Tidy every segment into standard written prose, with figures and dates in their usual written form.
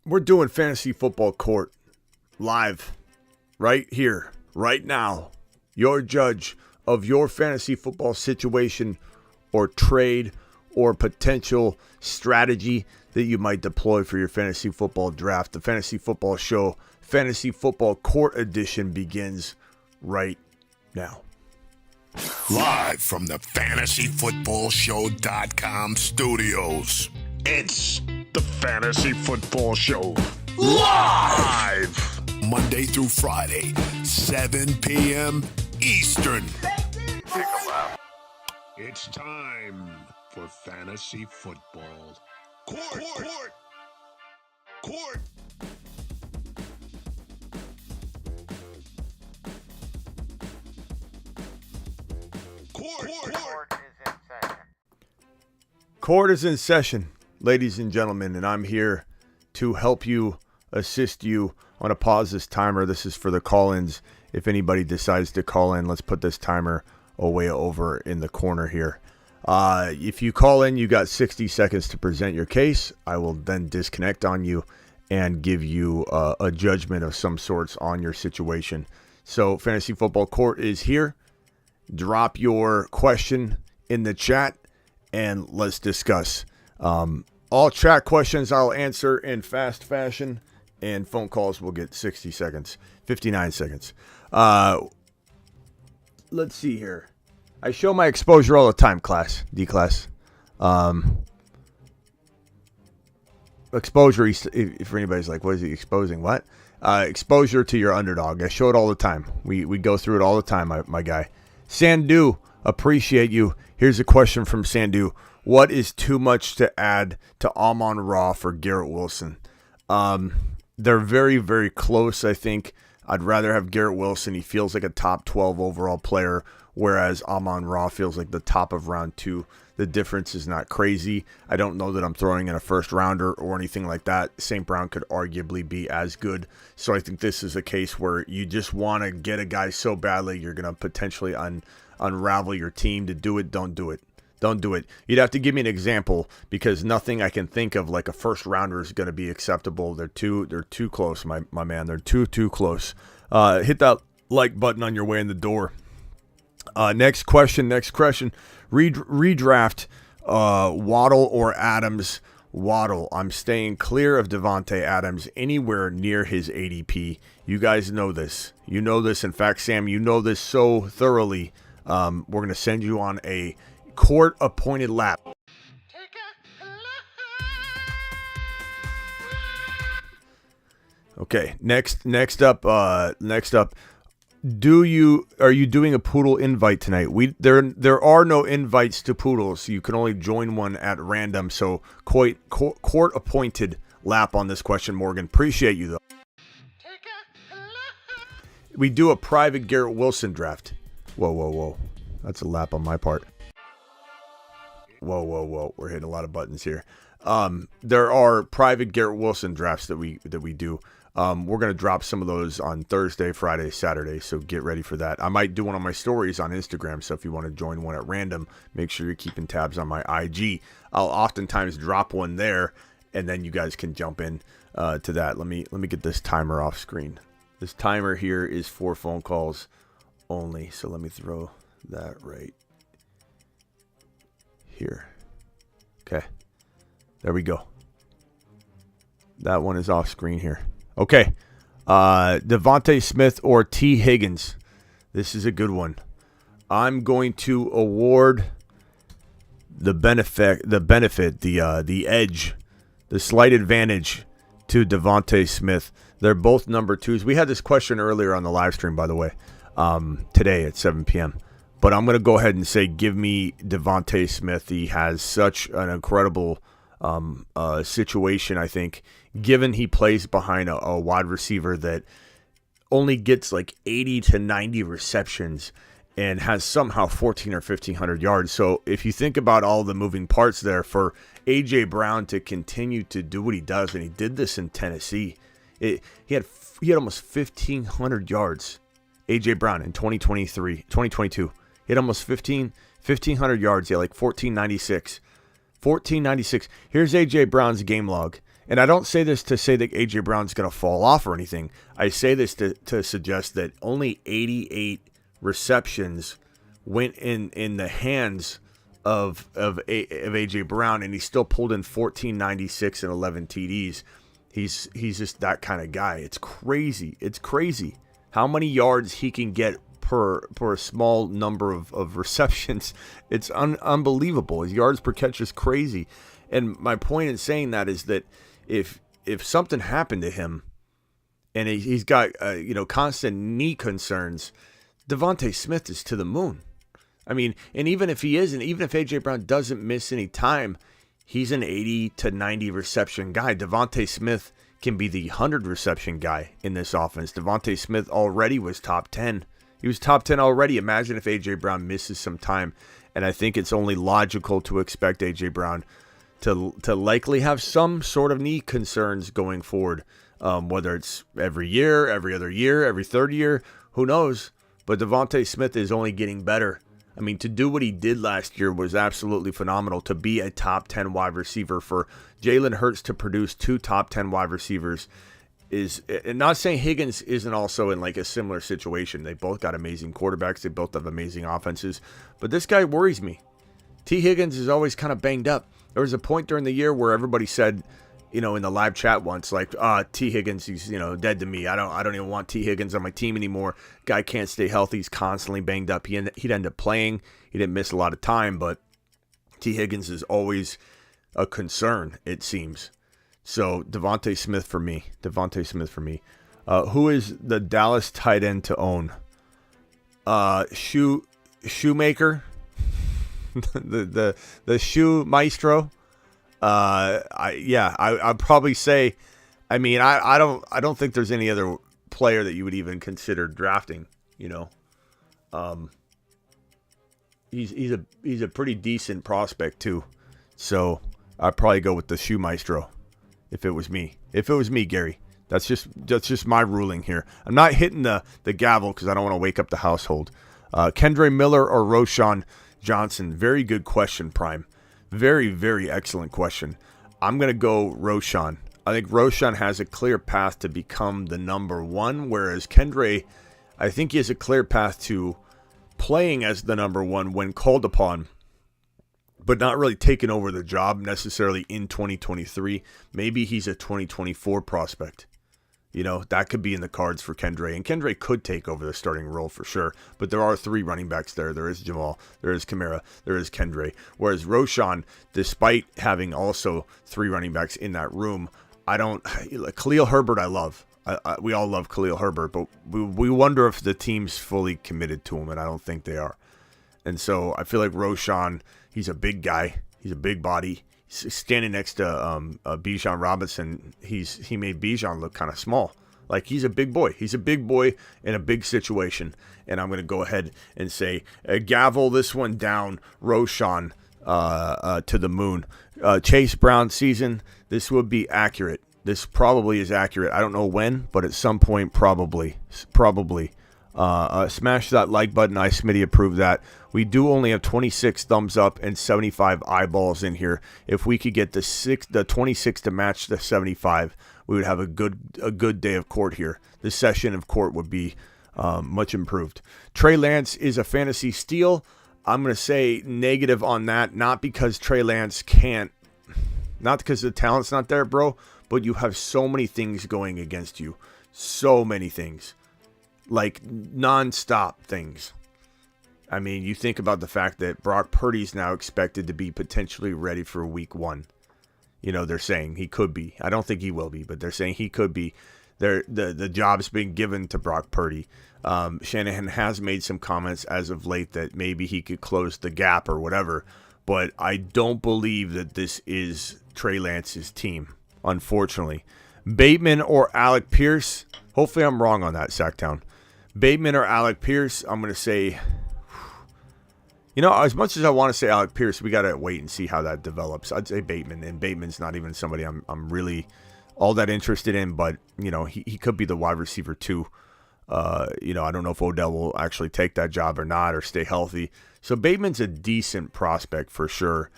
We're doing Fantasy Football Court live right here, right now. Your judge of your fantasy football situation or trade or potential strategy that you might deploy for your fantasy football draft. The Fantasy Football Show, Fantasy Football Court Edition begins right now. Live from the FantasyFootballShow.com studios. It's the Fantasy Football Show. Live! Monday through Friday, 7 p.m. Eastern. It's time for Fantasy Football. Court! Court is in session, ladies and gentlemen, and I'm here to help you, assist you. I'm going to pause this timer. This is for the call-ins. If anybody decides to call in, let's put this timer away over in the corner here. If you call in, you got 60 seconds to present your case. I will then disconnect on you and give you a judgment of some sorts on your situation. So Fantasy Football Court is here. Drop your question in the chat and let's discuss. All chat questions I'll answer in fast fashion, and phone calls will get 60 seconds, 59 seconds. Let's see here. I show my exposure all the time, D-class. Exposure, if anybody's like, what is he exposing? What? Exposure to your underdog. I show it all the time. We go through it all the time, my guy. Sandu, appreciate you. Here's a question from Sandu. What is too much to add to Amon-Ra for Garrett Wilson? They're very, very close, I think. I'd rather have Garrett Wilson. He feels like a top 12 overall player, whereas Amon-Ra feels like the top of round 2. The difference is not crazy. I don't know that I'm throwing in a first rounder or anything like that. St. Brown could arguably be as good. So I think this is a case where you just want to get a guy so badly you're going to potentially unravel your team. To do it, don't do it. Don't do it. You'd have to give me an example, because nothing I can think of like a first rounder is going to be acceptable. They're too close, my man. They're too close. Hit that like button on your way in the door. Next question. Redraft Waddle or Adams. Waddle. I'm staying clear of Devontae Adams anywhere near his ADP. You guys know this. You know this. In fact, Sam, you know this so thoroughly. We're going to send you on a court-appointed lap. Okay, next up. Are you doing a poodle invite tonight? There are no invites to poodles, so you can only join one at random. So court-appointed lap on this question, Morgan. Appreciate you though. We do a private Garrett Wilson draft. Whoa. That's a lap on my part. Whoa. We're hitting a lot of buttons here. There are private Garrett Wilson drafts that we do. We're going to drop some of those on Thursday, Friday, Saturday, so get ready for that. I might do one on my stories on Instagram, so if you want to join one at random, make sure you're keeping tabs on my IG. I'll oftentimes drop one there, and then you guys can jump in to that. Let me get this timer off screen. This timer here is for phone calls only, so let me throw that right here. Okay, there we go. That one is off screen here. Okay, Devontae Smith or T. Higgins. This is a good one. I'm going to award the edge, the slight advantage to Devontae Smith. They're both number 2s. We had this question earlier on the live stream, by the way, today at 7 p.m. But I'm going to go ahead and say, give me Devontae Smith. He has such an incredible situation, I think, given he plays behind a wide receiver that only gets like 80 to 90 receptions and has somehow 1,400 or 1,500 yards. So if you think about all the moving parts there, for A.J. Brown to continue to do what he does, and he did this in Tennessee, he had almost 1,500 yards, A.J. Brown, in 2022. He had almost 1,500 yards. He had like 1,496. Here's A.J. Brown's game log. And I don't say this to say that A.J. Brown's going to fall off or anything. I say this to suggest that only 88 receptions went in the hands of A.J. Brown, and he still pulled in 1496 and 11 TDs. He's just that kind of guy. It's crazy. It's crazy how many yards he can get per a small number of receptions. It's unbelievable. His yards per catch is crazy. And my point in saying that is that if something happened to him and he's got constant knee concerns, Devontae Smith is to the moon. I mean, and even if he isn't, even if A.J. Brown doesn't miss any time, he's an 80 to 90 reception guy. Devontae Smith can be the 100 reception guy in this offense. Devontae Smith already was top 10. He was top 10 already. Imagine if A.J. Brown misses some time. And I think it's only logical to expect A.J. Brown to likely have some sort of knee concerns going forward, whether it's every year, every other year, every third year, who knows? But Devontae Smith is only getting better. I mean, to do what he did last year was absolutely phenomenal. To be a top 10 wide receiver, for Jalen Hurts to produce 2 top 10 wide receivers is, and not saying Higgins isn't also in like a similar situation. They both got amazing quarterbacks. They both have amazing offenses. But this guy worries me. T. Higgins is always kind of banged up. There was a point during the year where everybody said, in the live chat once, like, T. Higgins, he's, dead to me. I don't even want T. Higgins on my team anymore. Guy can't stay healthy. He's constantly banged up. He'd end up playing. He didn't miss a lot of time, but T. Higgins is always a concern, it seems. So Devontae Smith for me. Who is the Dallas tight end to own? Shoemaker? the shoe maestro. I'd probably say, I mean, I don't think there's any other player that you would even consider drafting, he's a pretty decent prospect too. So I'd probably go with the shoe maestro if it was me, Gary. That's just my ruling here. I'm not hitting the gavel because I don't want to wake up the household. Kendre Miller or Roschon Johnson? Very good question, Prime. Very, very excellent question. I'm going to go Roschon. I think Roschon has a clear path to become the number one, whereas Kendre, I think he has a clear path to playing as the number one when called upon, but not really taking over the job necessarily in 2023. Maybe he's a 2024 prospect. That could be in the cards for Kendre. And Kendre could take over the starting role for sure. But there are 3 running backs there. There is Jamal, there is Kamara, there is Kendre. Whereas Roschon, despite having also 3 running backs in that room, Khalil Herbert I love. We all love Khalil Herbert, but we wonder if the team's fully committed to him, and I don't think they are. And so I feel like Roschon, he's a big guy. He's a big body. Standing next to Bijan Robinson, he made Bijan look kind of small. Like, he's a big boy. He's a big boy in a big situation. And I'm going to go ahead and say, gavel this one down, Roschon to the moon. Chase Brown season, this would be accurate. This probably is accurate. I don't know when, but at some point, probably. Smash that like button. Smitty approved that. We do only have 26 thumbs up and 75 eyeballs in here. If we could get the 26 to match the 75, we would have a good day of court here. This session of court would be much improved. Trey Lance is a fantasy steal. I'm going to say negative on that, not because Trey Lance can't, not because the talent's not there, bro, but you have so many things going against you. So many things. Like non-stop things. I mean, you think about the fact that Brock Purdy's now expected to be potentially ready for week 1. They're saying he could be. I don't think he will be, but they're saying he could be. The job's been given to Brock Purdy. Shanahan has made some comments as of late that maybe he could close the gap or whatever, but I don't believe that this is Trey Lance's team, unfortunately. Bateman or Alec Pierce? Hopefully I'm wrong on that, Sacktown. Bateman or Alec Pierce? I'm going to say, as much as I want to say Alec Pierce, we got to wait and see how that develops. I'd say Bateman, and Bateman's not even somebody I'm really all that interested in, but, he could be the wide receiver too. I don't know if Odell will actually take that job or not, or stay healthy. So Bateman's a decent prospect for sure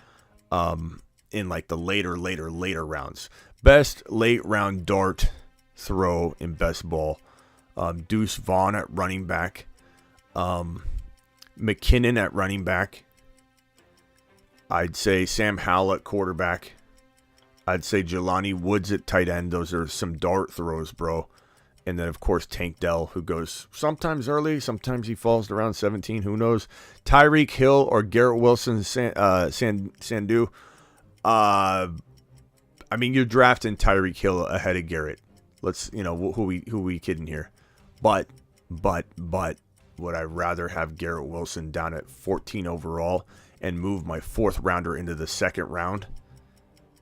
in like the later rounds. Best late round dart throw in best ball. Deuce Vaughn at running back. McKinnon at running back. I'd say Sam Howell at quarterback. I'd say Jelani Woods at tight end. Those are some dart throws, bro. And then, of course, Tank Dell, who goes sometimes early, sometimes he falls to around 17. Who knows? Tyreek Hill or Garrett Wilson, Sandu. I mean, you're drafting Tyreek Hill ahead of Garrett. Let's, who we kidding here? But would I rather have Garrett Wilson down at 14 overall and move my 4th rounder into the 2nd round?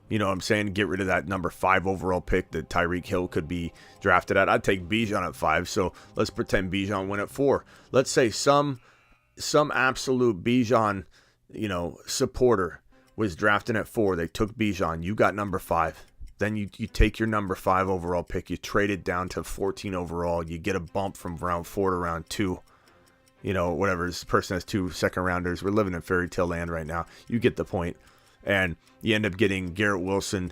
You know what I'm saying? Get rid of that number 5 overall pick that Tyreek Hill could be drafted at. I'd take Bijan at 5, so let's pretend Bijan went at 4. Let's say some absolute Bijan, supporter was drafting at 4. They took Bijan. You got number 5. Then you take your number 5 overall pick. You trade it down to 14 overall. You get a bump from round 4 to round 2. Whatever. This person has 2 second rounders. We're living in fairy tale land right now. You get the point. And you end up getting Garrett Wilson,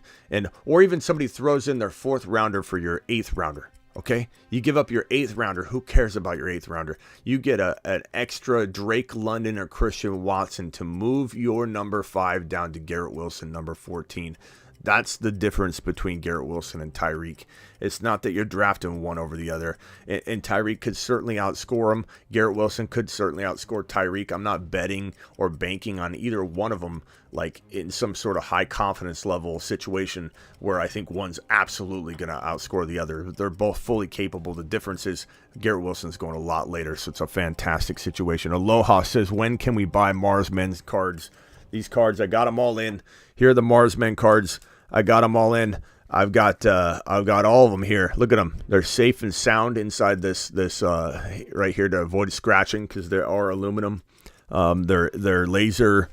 or even somebody throws in their 4th rounder for your 8th rounder. Okay, you give up your 8th rounder. Who cares about your 8th rounder? You get an extra Drake London or Christian Watson to move your number 5 down to Garrett Wilson, number 14. That's the difference between Garrett Wilson and Tyreek. It's not that you're drafting one over the other. And Tyreek could certainly outscore him. Garrett Wilson could certainly outscore Tyreek. I'm not betting or banking on either one of them, like in some sort of high confidence level situation where I think one's absolutely going to outscore the other. They're both fully capable. The difference is Garrett Wilson's going a lot later, so it's a fantastic situation. Aloha says, when can we buy Mars Men's cards? These cards, I got them all in. Here are the Mars Men cards. I got them all in. I've got all of them here. Look at them. They're safe and sound inside this right here to avoid scratching because they are aluminum. They're laser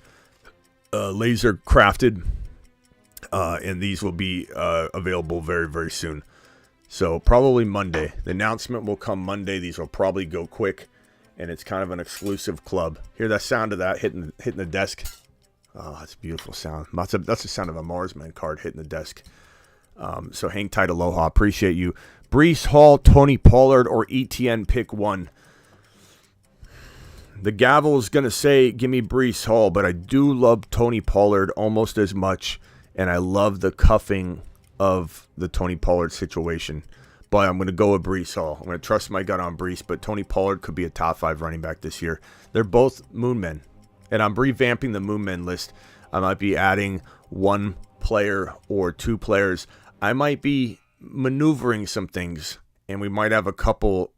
crafted, and these will be available very, very soon. So probably Monday. The announcement will come Monday. These will probably go quick, and it's kind of an exclusive club. Hear that sound of that hitting the desk? Oh, that's a beautiful sound. That's the sound of a Marsman card hitting the desk. So hang tight, Aloha. Appreciate you. Breece Hall, Tony Pollard, or ETN, pick one. The gavel is going to say, give me Breece Hall, but I do love Tony Pollard almost as much, and I love the cuffing of the Tony Pollard situation. But I'm going to go with Breece Hall. I'm going to trust my gut on Breece, but Tony Pollard could be a top 5 running back this year. They're both moon men. And I'm revamping the Moon Men list. I might be adding 1 player or 2 players. I might be maneuvering some things, and we might have a couple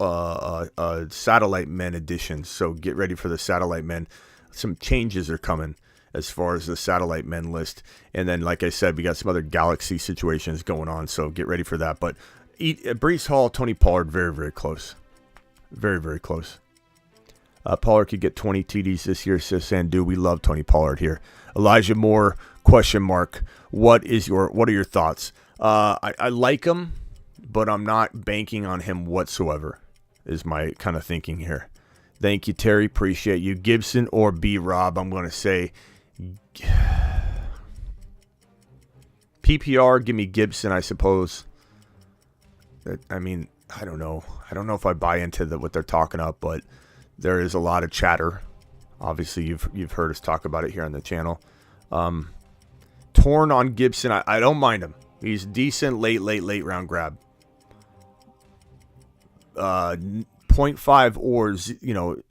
Satellite Men additions. So get ready for the Satellite Men. Some changes are coming as far as the Satellite Men list. And then, like I said, we got some other Galaxy situations going on. So get ready for that. But Breece Hall, Tony Pollard, very, very close. Very, very close. Pollard could get 20 TDs this year, says Sandu. We love Tony Pollard here. Elijah Moore, question mark. What are your thoughts? I like him, but I'm not banking on him whatsoever, is my kind of thinking here. Thank you, Terry. Appreciate you. Gibson or B. Rob, I'm going to say PPR, give me Gibson, I suppose. I mean, I don't know. I don't know if I buy into what they're talking about, but there is a lot of chatter. Obviously, you've heard us talk about it here on the channel. Torn on Gibson. I don't mind him. He's decent late round grab. 0.5 or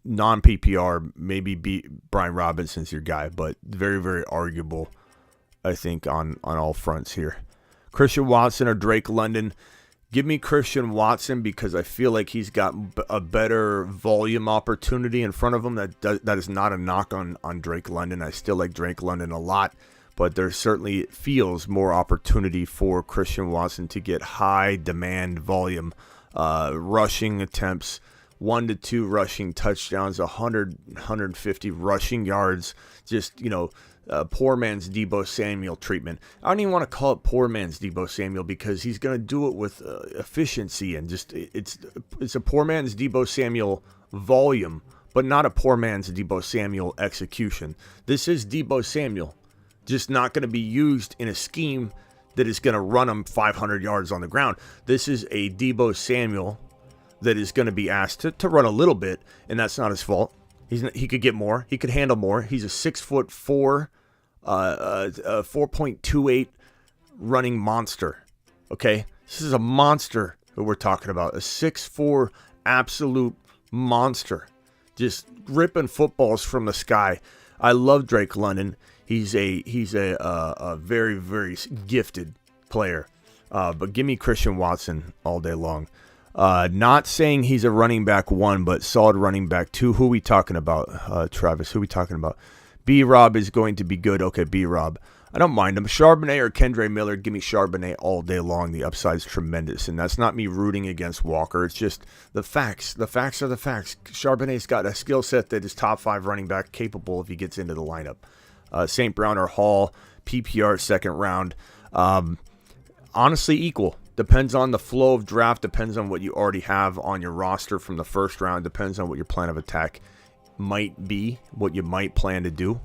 non-PPR. Maybe Brian Robinson's your guy, but very, very arguable, I think, on all fronts here. Christian Watson or Drake London. Give me Christian Watson because I feel like he's got a better volume opportunity in front of him. That is not a knock on Drake London. I still like Drake London a lot, but there certainly feels more opportunity for Christian Watson to get high demand volume, rushing attempts, 1 to 2 rushing touchdowns, 150 rushing yards, just, poor man's Deebo Samuel treatment. I don't even want to call it poor man's Deebo Samuel because he's going to do it with efficiency and just it's a poor man's Deebo Samuel volume, but not a poor man's Deebo Samuel execution. This is Deebo Samuel, just not going to be used in a scheme that is going to run him 500 yards on the ground. This is a Deebo Samuel that is going to be asked to run a little bit, and that's not his fault. He could get more. He could handle more. He's a 6'4", 4.28 running monster. Okay, this is a monster that we're talking about. A 6'4" absolute monster, just ripping footballs from the sky. I love Drake London. He's a very, very gifted player. But give me Christian Watson all day long. Not saying he's a running back 1, but solid running back 2. Who are we talking about, Travis? Who are we talking about? B-Rob is going to be good. Okay, B-Rob. I don't mind him. Charbonnet or Kendre Miller, give me Charbonnet all day long. The upside's tremendous. And that's not me rooting against Walker. It's just the facts. The facts are the facts. Charbonnet's got a skill set that is top 5 running back capable if he gets into the lineup. St. Brown or Hall, PPR second round. Honestly, equal. Depends on the flow of draft. Depends on what you already have on your roster from the first round. Depends on what your plan of attack might be, what you might plan to do.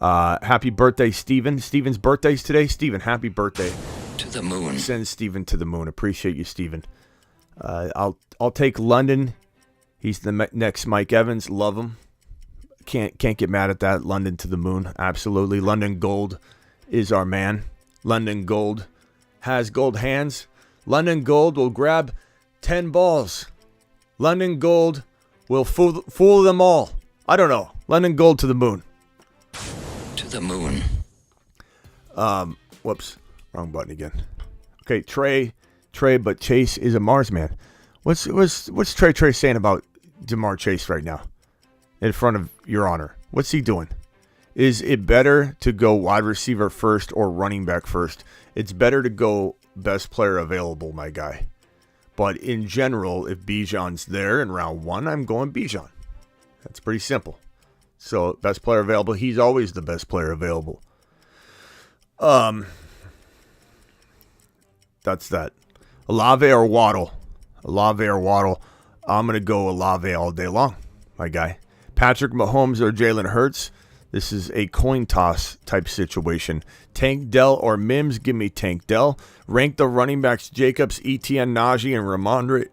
Happy birthday, Steven. Steven's birthday's today. Steven, happy birthday. To the moon. Send Steven to the moon. Appreciate you, Steven. I'll take London. He's the next Mike Evans. Love him. Can't get mad at that. London to the moon. Absolutely. London Gold is our man. London Gold has gold hands. London Gold will grab 10 balls. London Gold will fool them all. I don't know. London Gold to the moon. To the moon. Whoops. Wrong button again. Okay, Trey, but Chase is a Mars man. What's Trey saying about Jamar Chase right now? In front of Your Honor. What's he doing? Is it better to go wide receiver first or running back first? It's better to go best player available, my guy. But in general, if Bijan's there in round 1, I'm going Bijan. That's pretty simple. So, best player available. He's always the best player available. That's that. Olave or Waddle? Olave or Waddle? I'm going to go Olave all day long, my guy. Patrick Mahomes or Jalen Hurts? This is a coin toss type situation. Tank Dell or Mims? Give me Tank Dell. Rank the running backs: Jacobs, Etienne, Najee, and Ramondre.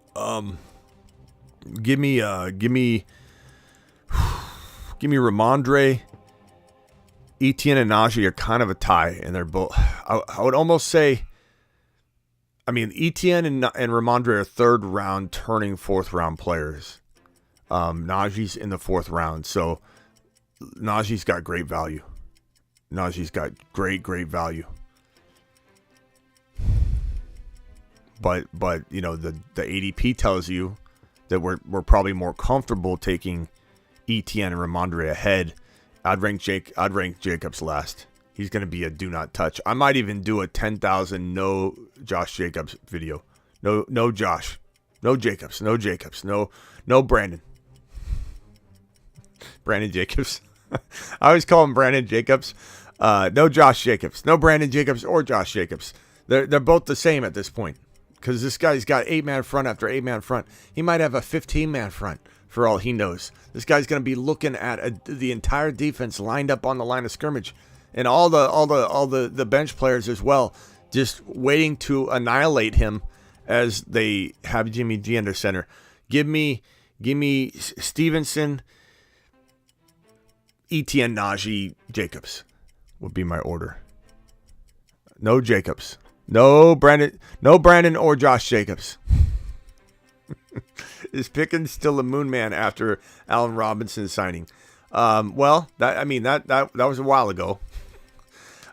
Give me Ramondre. Etienne and Najee are kind of a tie, and they're both. I would almost say. I mean, Etienne and Ramondre are third round, turning fourth round players. Najee's in the fourth round, so Najee's got great value. Najee's got great value. But you know the ADP tells you that we're probably more comfortable taking Etienne and Ramondre ahead. I'd rank Jacobs last. He's going to be a do not touch. I might even do a 10,000 no Josh Jacobs video. No Josh. No Jacobs. No Jacobs. No Brandon. Brandon Jacobs. I always call him Brandon Jacobs. No Josh Jacobs. No Brandon Jacobs or Josh Jacobs. They're both the same at this point. Because this guy's got 8-man front after 8-man front. He might have a 15-man front for all he knows. This guy's going to be looking at the entire defense lined up on the line of scrimmage. And all the bench players as well, just waiting to annihilate him as they have Jimmy G under center. Give me Stevenson, Etienne, Najee, Jacobs would be my order. No Jacobs. No Brandon or Josh Jacobs. Is Pickens still a moon man after Allen Robinson signing? Well, that was a while ago.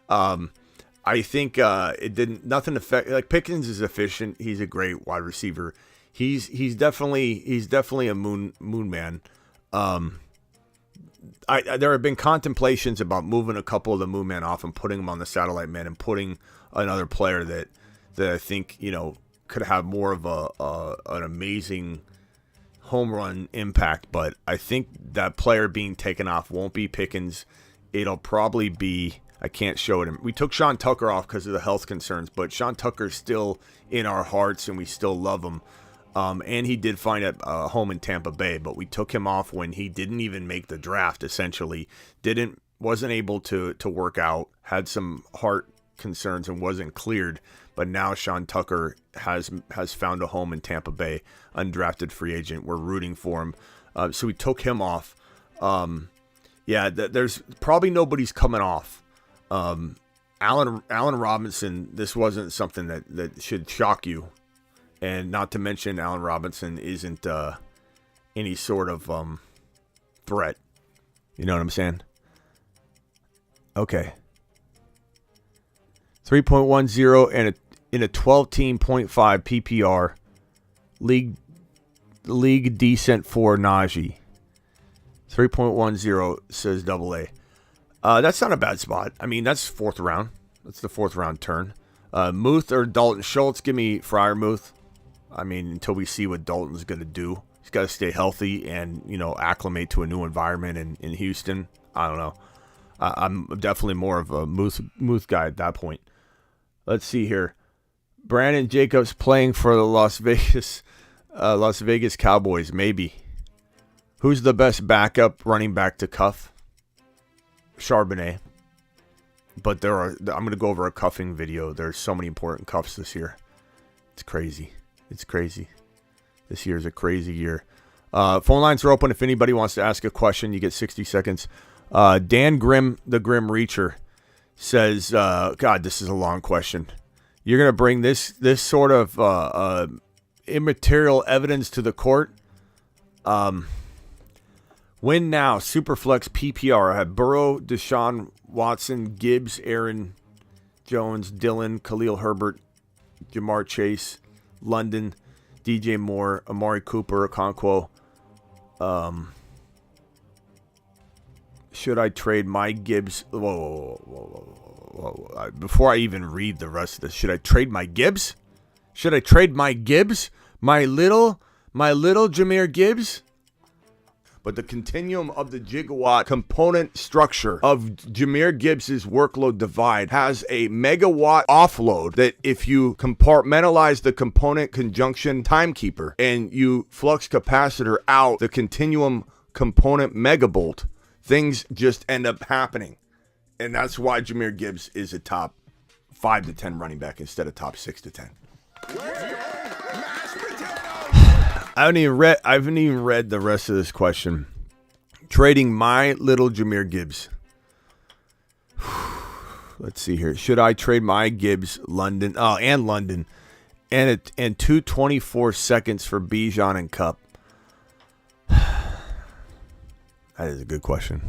I think it didn't nothing affect. Like, Pickens is efficient. He's a great wide receiver. He's definitely a moon man. There have been contemplations about moving a couple of the moon men off and putting them on the satellite man and putting another player that I think could have more of an amazing home run impact. But I think that player being taken off won't be Pickens. It'll probably be. I can't show it. We took Sean Tucker off because of the health concerns, but Sean Tucker's still in our hearts and we still love him. And he did find a home in Tampa Bay, but we took him off when he didn't even make the draft. Essentially, wasn't able to work out. Had some heart concerns and wasn't cleared. But now Sean Tucker has found a home in Tampa Bay, undrafted free agent. We're rooting for him. So we took him off. There's probably nobody's coming off. Allen Robinson, this wasn't something that should shock you. And not to mention Allen Robinson isn't any sort of threat. You know what I'm saying? Okay. 3.10 and in a 12-team 0.5 PPR. League decent for Najee. 3.10 says AA. That's not a bad spot. I mean, that's fourth round. That's the fourth round turn. Muth or Dalton Schultz? Give me Freiermuth. I mean, until we see what Dalton's going to do. He's got to stay healthy and, acclimate to a new environment in Houston. I don't know. I'm definitely more of a Muth guy at that point. Let's see here. Brandon Jacobs playing for the Las Vegas Cowboys. Maybe. Who's the best backup running back to cuff? Charbonnet. But I'm going to go over a cuffing video. There's so many important cuffs this year. It's crazy. It's crazy. This year is a crazy year. Phone lines are open. If anybody wants to ask a question, you get 60 seconds. Dan Grimm, the Grim Reacher, says, God, this is a long question. You're going to bring this sort of immaterial evidence to the court? Win now, Superflex PPR. I have Burrow, Deshaun Watson, Gibbs, Aaron Jones, Dylan, Khalil Herbert, Jamar Chase, London, DJ Moore, Amari Cooper, Okonkwo. Should I trade my Gibbs? Whoa. Before I even read the rest of this, should I trade my Gibbs? Should I trade my Gibbs? My little Jahmyr Gibbs? But the continuum of the gigawatt component structure of Jahmyr Gibbs' workload divide has a megawatt offload that if you compartmentalize the component conjunction timekeeper and you flux capacitor out the continuum component megabolt, things just end up happening. And that's why Jahmyr Gibbs is a top 5 to 10 running back instead of top 6 to 10. I haven't even read the rest of this question. Trading my little Jahmyr Gibbs. Let's see here. Should I trade my Gibbs, London, and 2.24 seconds for Bijan and Cup? That is a good question.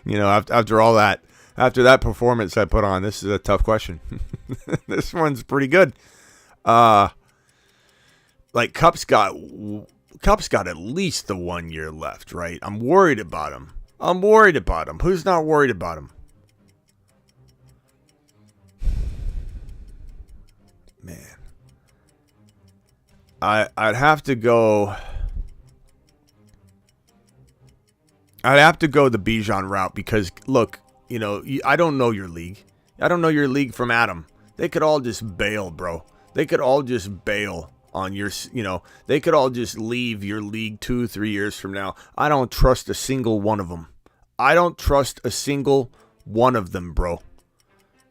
After all that, after that performance I put on, this is a tough question. This one's pretty good. Cup's got at least the 1 year left, right? I'm worried about him. Who's not worried about him? Man. I'd have to go the Bijan route because, look, I don't know your league. I don't know your league from Adam. They could all just bail, bro. They could all just bail on your, they could all just leave your league 2-3 years from now. I don't trust a single one of them. Bro.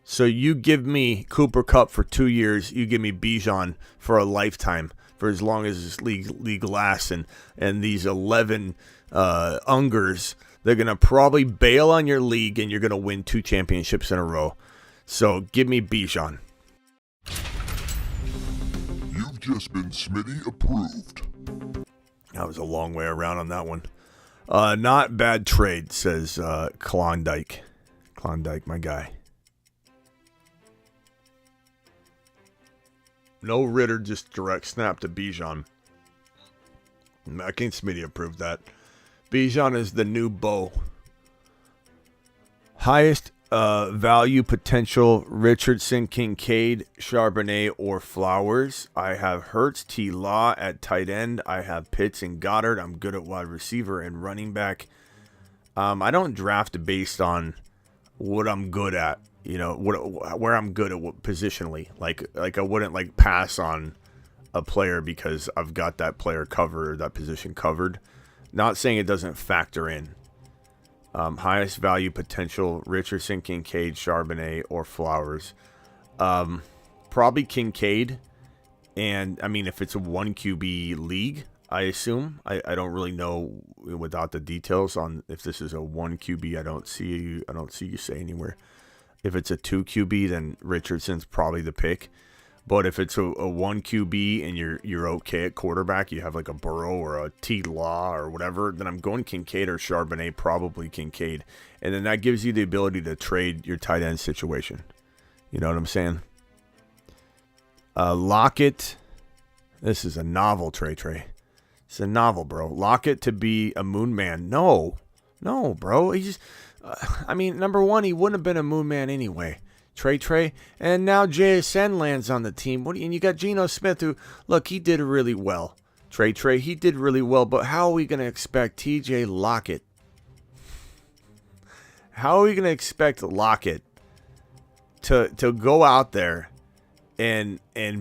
So you give me Cooper Kupp for 2 years. You give me Bijan for a lifetime, for as long as this league lasts. And these 11 Ungers, they're going to probably bail on your league and you're going to win 2 championships in a row. So give me Bijan. You've just been Smitty approved. That was a long way around on that one. Not bad trade, says Klondike. Klondike, my guy. No Ritter, just direct snap to Bijan. I think Smitty approved that. Bijan is the new Bo. Highest value potential: Richardson, Kincaid, Charbonnet, or Flowers. I have Hurts, T. Law at tight end. I have Pitts and Goddard. I'm good at wide receiver and running back. I don't draft based on what I'm good at. Where I'm good at positionally. Like I wouldn't pass on a player because I've got that player covered or that position covered. Not saying it doesn't factor in. Highest value potential, Richardson, Kincaid, Charbonnet, or Flowers. Probably Kincaid. And, I mean, if it's a 1 QB league, I assume. I don't really know without the details on if this is a 1 QB. I don't see you say anywhere. If it's a 2 QB, then Richardson's probably the pick. But if it's a 1 QB and you're okay at quarterback, you have like a Burrow or a T. Law or whatever, then I'm going Kincaid or Charbonnet, probably Kincaid. And then that gives you the ability to trade your tight end situation. You know what I'm saying? Lockett. This is a novel, Trey. It's a novel, bro. Lockett to be a moon man. No, bro. He just, number one, he wouldn't have been a moon man anyway. Trey, and now JSN lands on the team. And you got Geno Smith, who, look, he did really well. Trey, he did really well, but how are we going to expect TJ Lockett? How are we going to expect Lockett to go out there and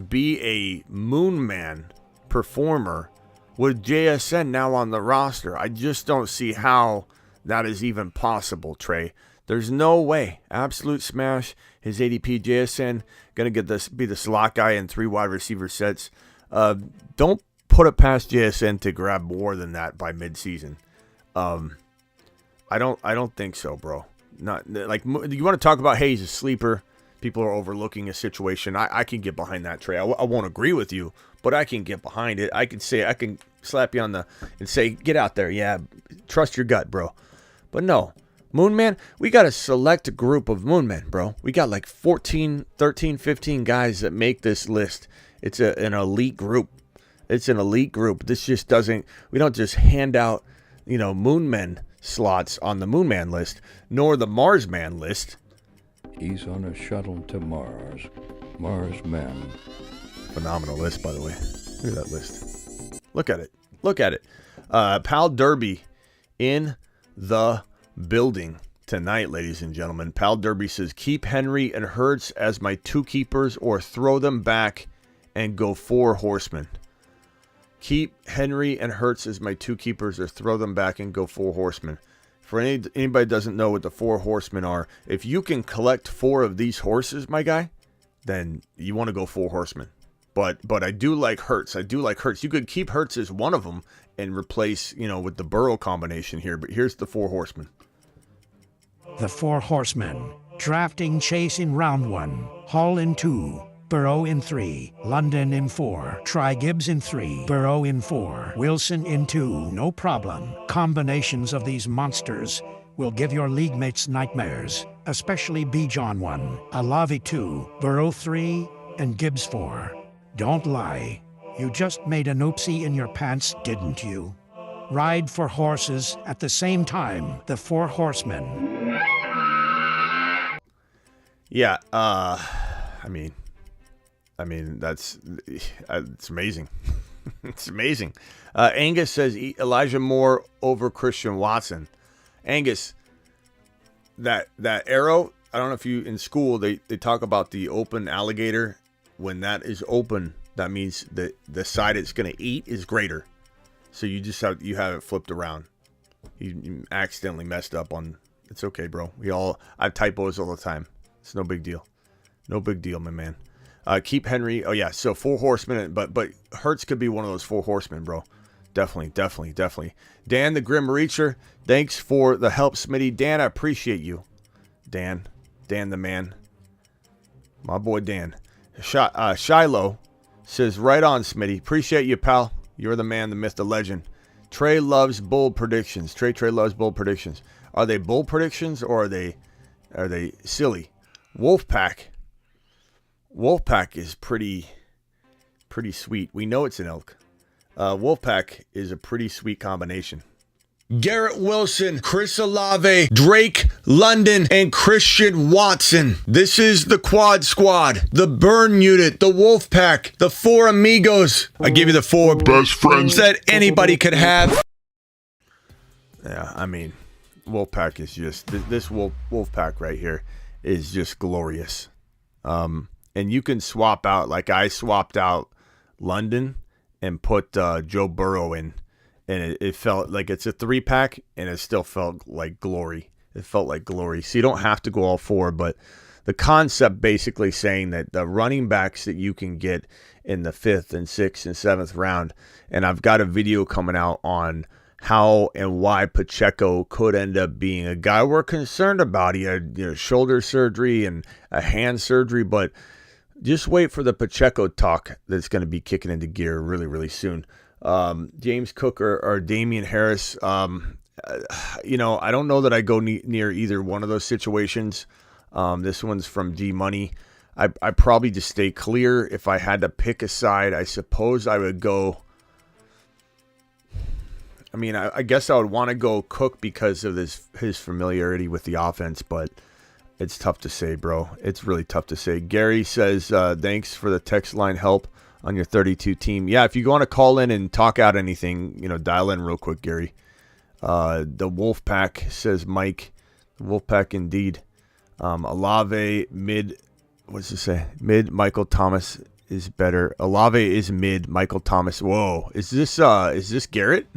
be a moon man performer with JSN now on the roster? I just don't see how that is even possible, Trey. There's no way. Absolute smash. His ADP, JSN, going to be the slot guy in 3 wide receiver sets. Don't put it past JSN to grab more than that by midseason. I don't think so, bro. Not like, you want to talk about, hey, he's a sleeper. People are overlooking a situation. I can get behind that, Trey. I won't agree with you, but I can get behind it. I can slap you on and say, get out there. Yeah, trust your gut, bro. But no. Moon Man, we got a select group of Moon Men, bro. We got like 14, 13, 15 guys that make this list. It's an elite group. It's an elite group. This just doesn't, we don't just hand out, Moon Men slots on the Moon Man list, nor the Mars Man list. He's on a shuttle to Mars. Mars Man. Phenomenal list, by the way. Look at that list. Look at it. Pal Derby in the building tonight, ladies and gentlemen. Pal Derby says, keep Henry and Hurts as my 2 keepers or throw them back and go 4 horsemen. Keep Henry and Hurts as my 2 keepers or throw them back and go 4 horsemen. For anybody doesn't know what the 4 horsemen are, if you can collect 4 of these horses, my guy, then you want to go 4 horsemen. But I do like Hurts. You could keep Hurts as one of them and replace, with the Burrow combination here. But here's the 4 horsemen. The 4 Horsemen. Drafting Chase in round 1. Hall in 2. Burrow in 3. London in 4. Try Gibbs in 3. Burrow in 4. Wilson in 2. No problem. Combinations of these monsters will give your league mates nightmares. Especially Bijan 1. Alavi 2. Burrow 3. And Gibbs 4. Don't lie. You just made an oopsie in your pants, didn't you? Ride for horses at the same time. The 4 Horsemen. Yeah, that's it's amazing. It's amazing. Angus says Elijah Moore over Christian Watson. Angus, that arrow, I don't know if you, in school, they talk about the open alligator. When that is open, that means that the side it's going to eat is greater. So you have it flipped around. You accidentally messed up on, it's okay, bro. I have typos all the time. It's no big deal. No big deal, my man. Keep Henry. Oh, yeah. So 4 horsemen. But Hurts could be one of those 4 horsemen, bro. Definitely. Dan, the Grim Reacher, thanks for the help, Smitty. Dan, I appreciate you. Dan the man. My boy Dan. Shiloh says, right on, Smitty. Appreciate you, pal. You're the man, the myth, the legend. Trey loves bold predictions. Trey loves bold predictions. Are they bold predictions or are they silly? Wolfpack is pretty sweet. We know it's an elk. Wolfpack is a pretty sweet combination. Garrett Wilson, Chris Olave, Drake London, and Christian Watson. This is the Quad Squad, the Burn Unit, the Wolfpack, the 4 amigos. I give you the 4 Best friends that anybody could have. Yeah, Wolfpack is just, this Wolfpack right here is just glorious. And you can swap out, like I swapped out London and put Joe Burrow in. and it felt like it's a 3-pack, and it still felt like glory. It felt like glory. So you don't have to go all 4, but the concept basically saying that the running backs that you can get in the 5th and 6th and 7th round, and I've got a video coming out on how and why Pacheco could end up being a guy we're concerned about. He had shoulder surgery and a hand surgery, but just wait for the Pacheco talk that's going to be kicking into gear really, really soon. James Cook or Damian Harris, I don't know that I go near either one of those situations. This one's from D Money. I probably just stay clear. If I had to pick a side, I suppose I would go. I mean, I guess I would want to go Cook because of his familiarity with the offense, but it's tough to say, bro. It's really tough to say. Gary says, thanks for the text line help on your 32 team. Yeah, if you want to call in and talk out anything, dial in real quick, Gary. The Wolfpack, says Mike. The Wolfpack indeed. Olave mid. What does it say? Mid. Michael Thomas is better. Olave is mid. Michael Thomas. Whoa, is this Garrett?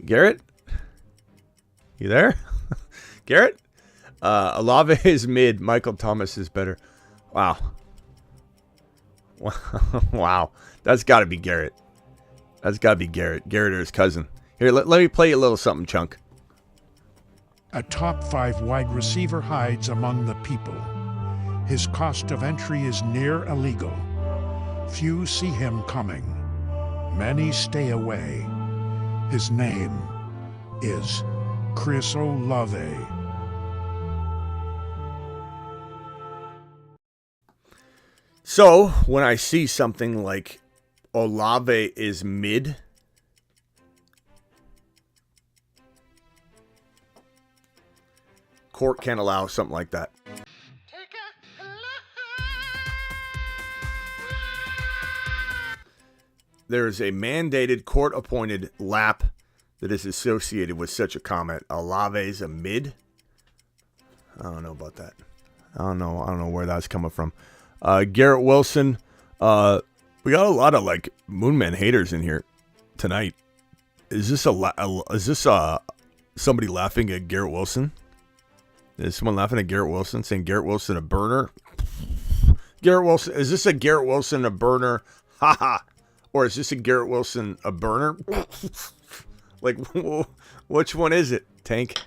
Garrett, you there? Garrett. Olave is mid. Michael Thomas is better. Wow. Wow. That's got to be Garrett. That's got to be Garrett. Garrett or his cousin. Here, let me play you a little something, Chunk. A top 5 wide receiver hides among the people. His cost of entry is near illegal. Few see him coming. Many stay away. His name is Chris Olave. So when I see something like Olave is mid, court can't allow something like that. There is a mandated court-appointed lap that is associated with such a comment. Olave's a mid? I don't know about that. I don't know where that's coming from. Garrett Wilson. We got a lot of Moonman haters in here tonight. Is this somebody laughing at Garrett Wilson? Is someone laughing at Garrett Wilson, saying Garrett Wilson a burner? Garrett Wilson, is this a Garrett Wilson a burner? Ha ha. Or is this a Garrett Wilson a burner? Which one is it, Tank?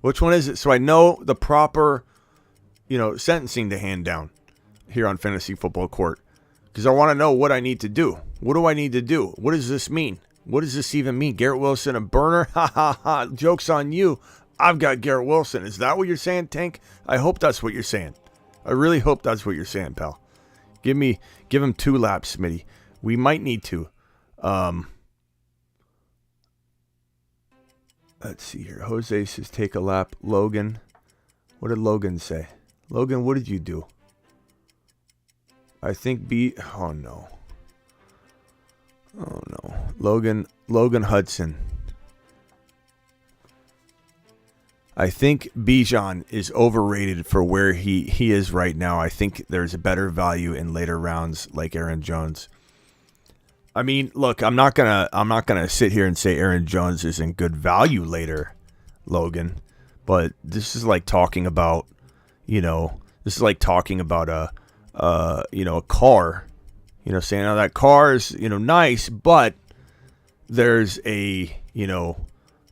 Which one is it? So I know the proper, sentencing to hand down here on Fantasy Football Court. Because I want to know what I need to do. What do I need to do? What does this mean? What does this even mean? Garrett Wilson a burner? Ha ha ha. Joke's on you. I've got Garrett Wilson. Is that what you're saying, Tank? I hope that's what you're saying. I really hope that's what you're saying, pal. Give him 2 laps, Smitty. We might need to. Let's see here. Jose says take a lap. Logan. What did Logan say? Logan, what did you do? I think oh no. Oh no. Logan Hudson. I think Bijan is overrated for where he is right now. I think there's a better value in later rounds like Aaron Jones. I mean, look, I'm not gonna sit here and say Aaron Jones isn't good value later, Logan. But this is like talking about, a car. Saying, oh, that car is, nice, but there's a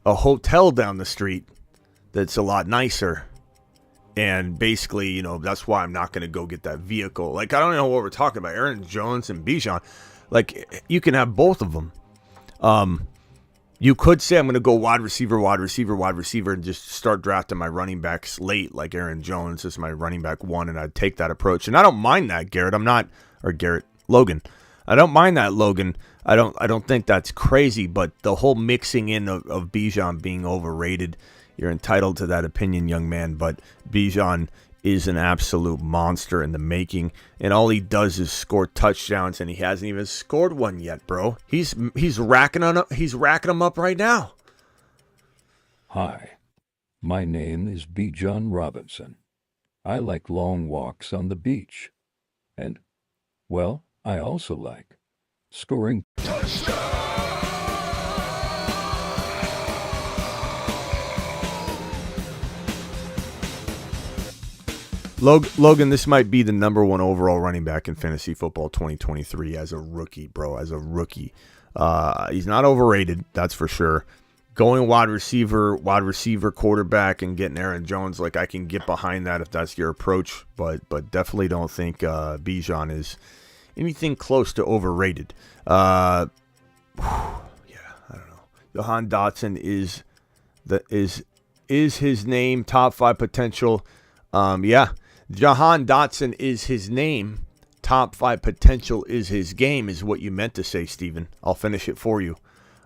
hotel down the street that's a lot nicer. And basically, that's why I'm not going to go get that vehicle. I don't know what we're talking about. Aaron Jones and Bijan. You can have both of them. You could say I'm going to go wide receiver, and just start drafting my running backs late, like Aaron Jones is my running back 1, and I'd take that approach. And I don't mind that, Logan. I don't mind that, Logan. I don't think that's crazy, but the whole mixing in of Bijan being overrated, you're entitled to that opinion, young man, but Bijan is an absolute monster in the making, and all he does is score touchdowns, and he hasn't even scored one yet, bro. He's racking them up right now. Hi, my name is Bijan Robinson. I like long walks on the beach. And, well, I also like scoring touchdowns. Logan, this might be the number 1 overall running back in fantasy football 2023 as a rookie, bro. As a rookie. He's not overrated, that's for sure. Going wide receiver, quarterback, and getting Aaron Jones, like I can get behind that if that's your approach, but definitely don't think Bijan is anything close to overrated. Yeah, I don't know. Jahan Dotson is his name, top 5 potential. Yeah, Jahan Dotson is his name. Top 5 potential is his game, is what you meant to say, Steven. I'll finish it for you.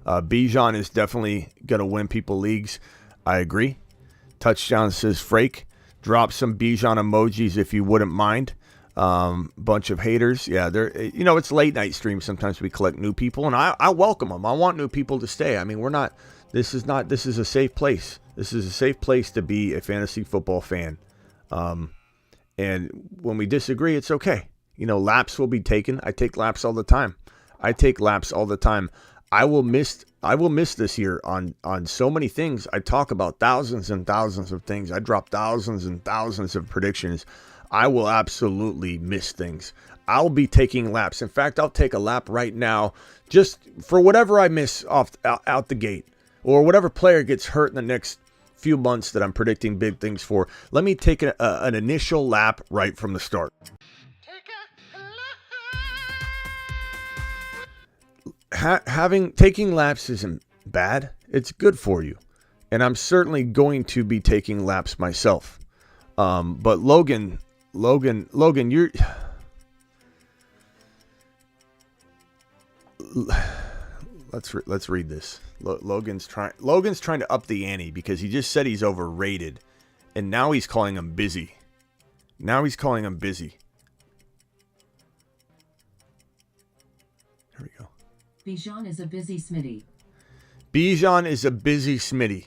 Bijan is definitely going to win people leagues. I agree. Touchdown says Frake. Drop some Bijan emojis if you wouldn't mind. Bunch of haters. Yeah, it's late night stream. Sometimes we collect new people, and I welcome them. I want new people to stay. I mean, this is a safe place. This is a safe place to be a fantasy football fan. And when we disagree, it's okay. Laps will be taken. I take laps all the time. I will miss this year on so many things. I talk about thousands and thousands of things. I drop thousands and thousands of predictions. I will absolutely miss things. I'll be taking laps. In fact, I'll take a lap right now just for whatever I miss out the gate, or whatever player gets hurt in the next few months that I'm predicting big things for. Let me take an initial lap right from the start. Taking laps isn't bad. It's good for you, and I'm certainly going to be taking laps myself. But Logan, you're. Let's read this. Logan's trying to up the ante because he just said he's overrated, and now he's calling him busy. Here we go. Bijan is a busy Smitty.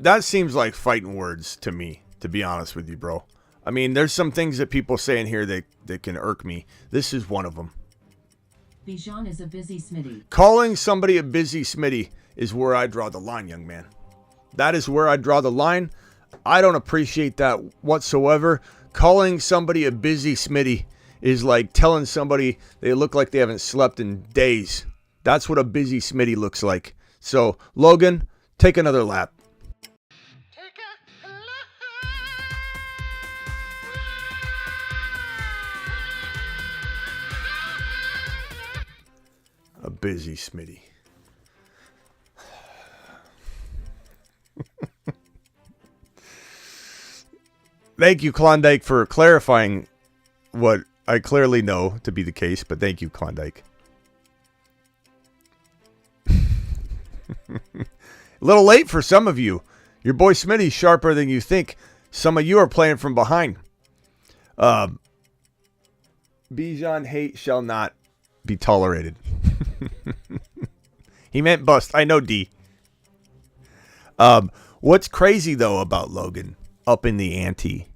That seems like fighting words to me, to be honest with you, bro. I mean, there's some things that people say in here that can irk me. This is one of them. Bijan is a busy Smitty. Calling somebody a busy Smitty is where I draw the line, young man. That is where I draw the line. I don't appreciate that whatsoever. Calling somebody a busy Smitty is like telling somebody they look like they haven't slept in days. That's what a busy Smitty looks like. So, Logan, take another lap. A busy Smitty. Thank you, Klondike, for clarifying what I clearly know to be the case, but thank you, Klondike. A little late for some of you. Your boy Smitty's sharper than you think. Some of you are playing from behind. Bijan hate shall not be tolerated. He meant bust. I know, D. What's crazy, though, about Logan upping the ante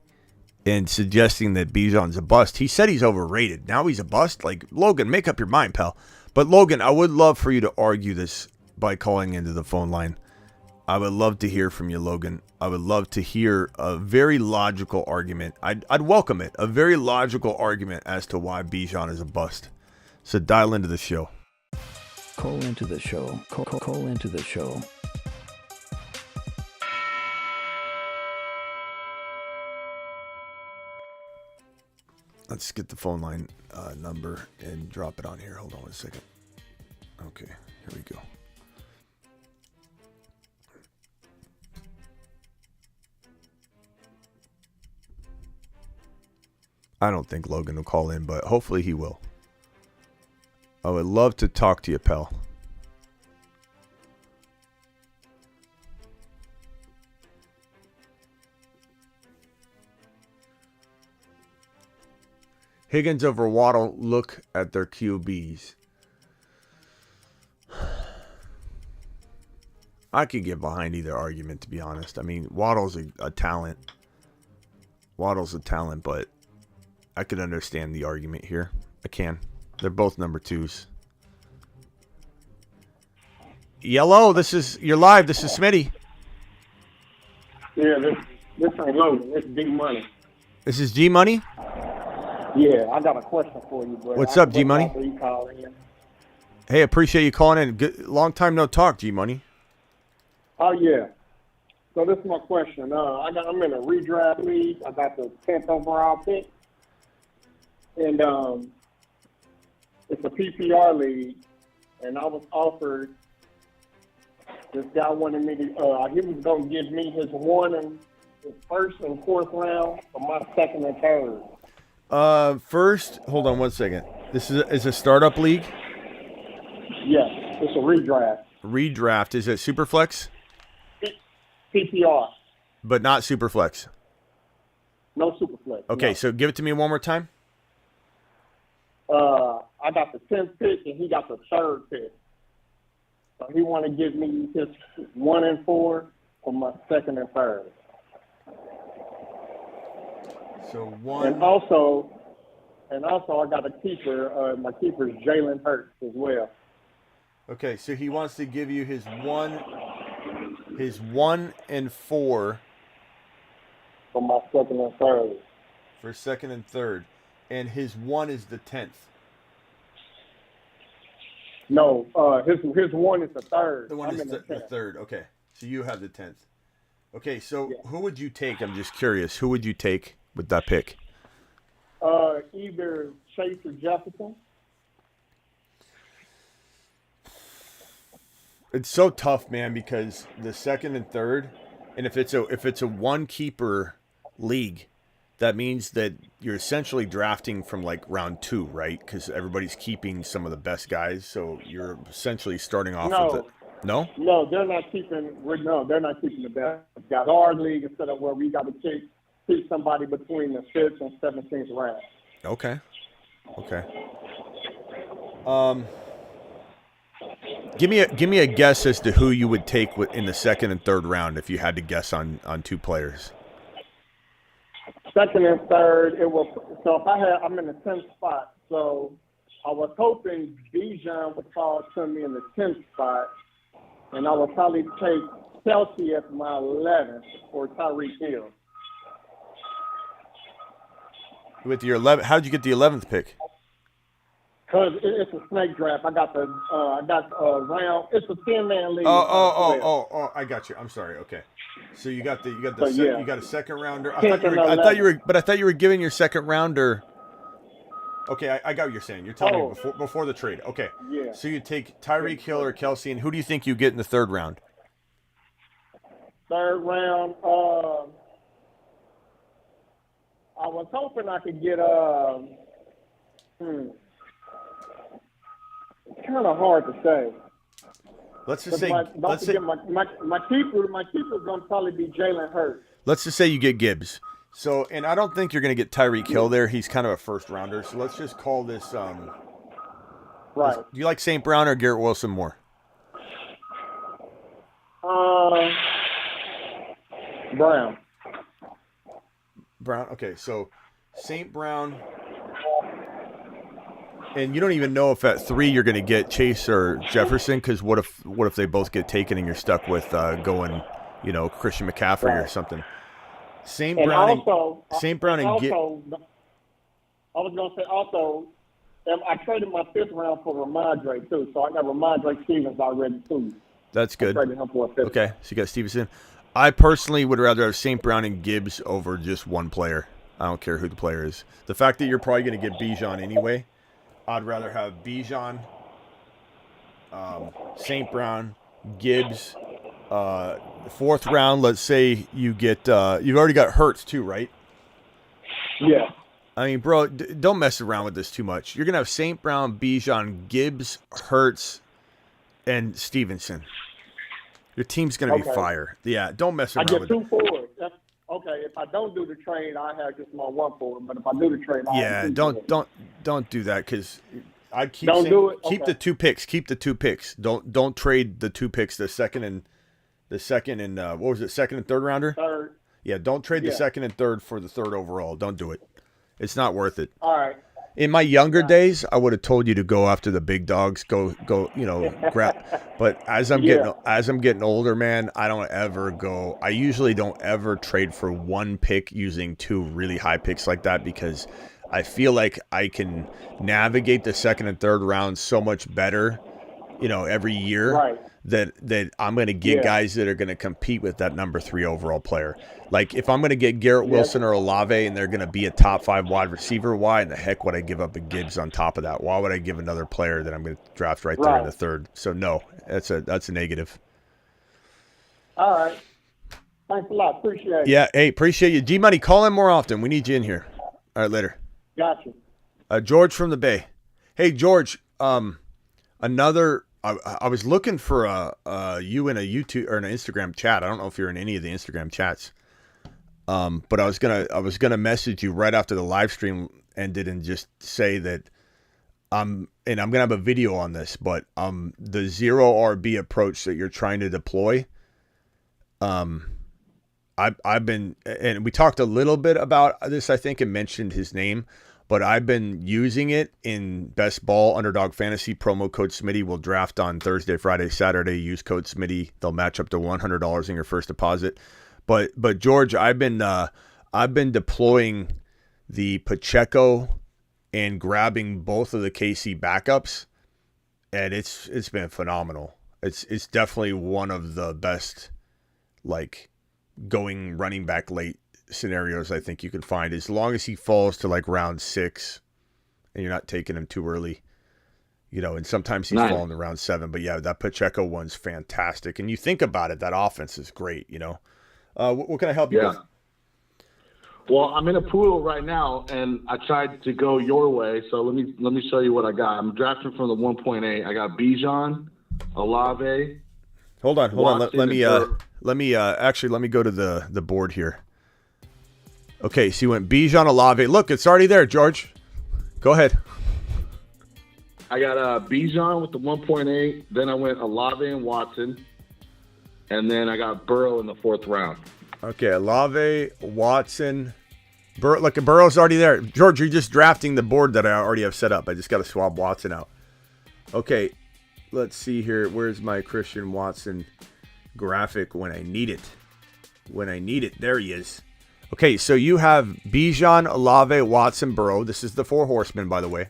and suggesting that Bijan's a bust, he said he's overrated. Now he's a bust? Like, Logan, make up your mind, pal. But, Logan, I would love for you to argue this by calling into the phone line. I would love to hear from you, Logan. I would love to hear a very logical argument. I'd welcome it. A very logical argument as to why Bijan is a bust. So dial into the show. Call into the show. Call into the show. Let's get the phone line number and drop it on here. Hold on 1 second. Okay, here we go. I don't think Logan will call in, but hopefully he will. I would love to talk to you, pal. Higgins over Waddle, look at their QBs. I could get behind either argument, to be honest. I mean, Waddle's a talent. Waddle's a talent, but I could understand the argument here. I can. They're both number 2s. Yellow, you're live. This is Smitty. Yeah, this ain't Logan. This is big money. This is G Money. Yeah, I got a question for you, bro. What's up, G Money? After you call in. Hey, appreciate you calling in. Good, long time no talk, G Money. Oh yeah. So this is my question. I'm in a redraft league. I got the 10th overall pick, and it's a PPR league, and I was offered. This guy wanted me to. He was going to give me his first and fourth round for my second and third. First, hold on 1 second. This is a startup league. Yes, it's a redraft. Redraft. Is it Superflex? PPR. But not Superflex. No Superflex. Okay, no. so give it to me one more time. I got the 10th pick and he got the third pick. So he want to give me his 1 and 4 for my second and third. So one. And also I got a keeper. My keeper is Jalen Hurts as well. Okay, so he wants to give you his 1 and 4 For my second and third. for second and third, and his 1 is the 10th. No, his 1 is the third. The one I'm is in the 10th. third. Okay, so you have the 10th. Okay, so Yeah. who would you take? I'm just curious. Who would you take with that pick? Either Chase or Jefferson. It's so tough, man, because the second and third, and if it's a one keeper league, that means that you're essentially drafting from like round 2, right? Because everybody's keeping some of the best guys, so you're essentially starting off with it. No? No, they're not keeping. They're not keeping the best guys. Our league is set up where we got to keep somebody between the 5th and 17th round. Okay. Give me a guess as to who you would take in the second and third round if you had to guess on 2 players. Second and third, it will. So if I'm in the 10th spot. So I was hoping Bijan would fall to me in the 10th spot, and I would probably take Kelsey at my 11th or Tyreek Hill. With your 11, how did you get the 11th pick? Cause it's a snake draft. I got round. It's a 10-man league. Oh! I got you. I'm sorry. Okay, so you got you got a second rounder. I thought you were giving your second rounder. Okay, I got what you're saying. You're telling me before the trade. Okay. Yeah. So you take Tyreek Hill or Kelsey, and who do you think you get in the third round? Third round. I was hoping I could get It's kind of hard to say. Let's just say my keeper's gonna probably be Jalen Hurts. Let's just say you get Gibbs. So, and I don't think you're going to get Tyreek Hill there. He's kind of a first rounder. So let's just call this. Right. Do you like St. Brown or Garrett Wilson more? Brown. Brown. Okay, so St. Brown. And you don't even know if at 3 you're going to get Chase or Jefferson, because what if they both get taken and you're stuck with going, Christian McCaffrey or something. St. Brown and Gibbs. I was going to say also, I traded my 5th round for Ramondre too, so I got Ramondre Stevens already too. That's good. I traded him for a 5th. Okay, so you got Stevenson. I personally would rather have St. Brown and Gibbs over just one player. I don't care who the player is. The fact that you're probably going to get Bijan anyway, I'd rather have Bijan, St. Brown, Gibbs. 4th round, let's say you get, you've already got Hurts too, right? Yeah. I mean, bro, don't mess around with this too much. You're going to have St. Brown, Bijan, Gibbs, Hurts, and Stevenson. Your team's going to be fire. Yeah, don't mess around with it. I get 2 forwards. Okay, if I don't do the trade, I have just my 1 forward. But if I do the trade, I have 2 forwards. don't do that, because I'd keep saying, do it. Keep the 2 picks. Keep the 2 picks. Don't trade the 2 picks. The second and what was it? Second and third rounder. Third. Yeah, don't trade the second and third for the 3rd overall. Don't do it. It's not worth it. All right. In my younger days, I would have told you to go after the big dogs, go, grab. But as I'm getting older, man, I usually don't ever trade for one pick using two really high picks like that, because I feel like I can navigate the second and third rounds so much better, every year. Right. That I'm going to get guys that are going to compete with that number 3 overall player. Like if I'm going to get Garrett Wilson or Olave and they're going to be a top 5 wide receiver, why in the heck would I give up a Gibbs on top of that? Why would I give another player that I'm going to draft right there in the third? So no, that's a negative. All right. Thanks a lot. Appreciate it. Yeah. Hey, appreciate you. G-Money, call in more often. We need you in here. All right, later. Gotcha. George from the Bay. Hey, George, I was looking for you in a YouTube or an Instagram chat. I don't know if you're in any of the Instagram chats. But I was gonna message you right after the live stream ended and just say that and I'm gonna have a video on this, but the zero RB approach that you're trying to deploy, I've been, and we talked a little bit about this, I think, and mentioned his name. But I've been using it in Best Ball, Underdog Fantasy, promo code Smitty. We'll draft on Thursday, Friday, Saturday. Use code Smitty. They'll match up to $100 in your first deposit. But George, I've been deploying the Pacheco and grabbing both of the KC backups, and it's been phenomenal. It's definitely one of the best, like, going running back late scenarios I think you can find, as long as he falls to like round 6 and you're not taking him too early, and sometimes he's falling to round 7. But yeah, that Pacheco one's fantastic. And you think about it, that offense is great. What can I help you with? Well, I'm in a pool right now, and I tried to go your way. So let me show you what I got. I'm drafting from the 1.8. I got Bijan, Olave. Hold on. Let me go to the board here. Okay, so you went Bijan, Olave. Look, it's already there, George. Go ahead. I got Bijan with the 1.8. Then I went Olave and Watson. And then I got Burrow in the 4th round. Okay, Olave, Watson. Look, Burrow's already there. George, you're just drafting the board that I already have set up. I just got to swap Watson out. Okay, let's see here. Where's my Christian Watson graphic when I need it? There he is. Okay, so you have Bijan, Olave, Watson, Burrow. This is the Four Horsemen, by the way.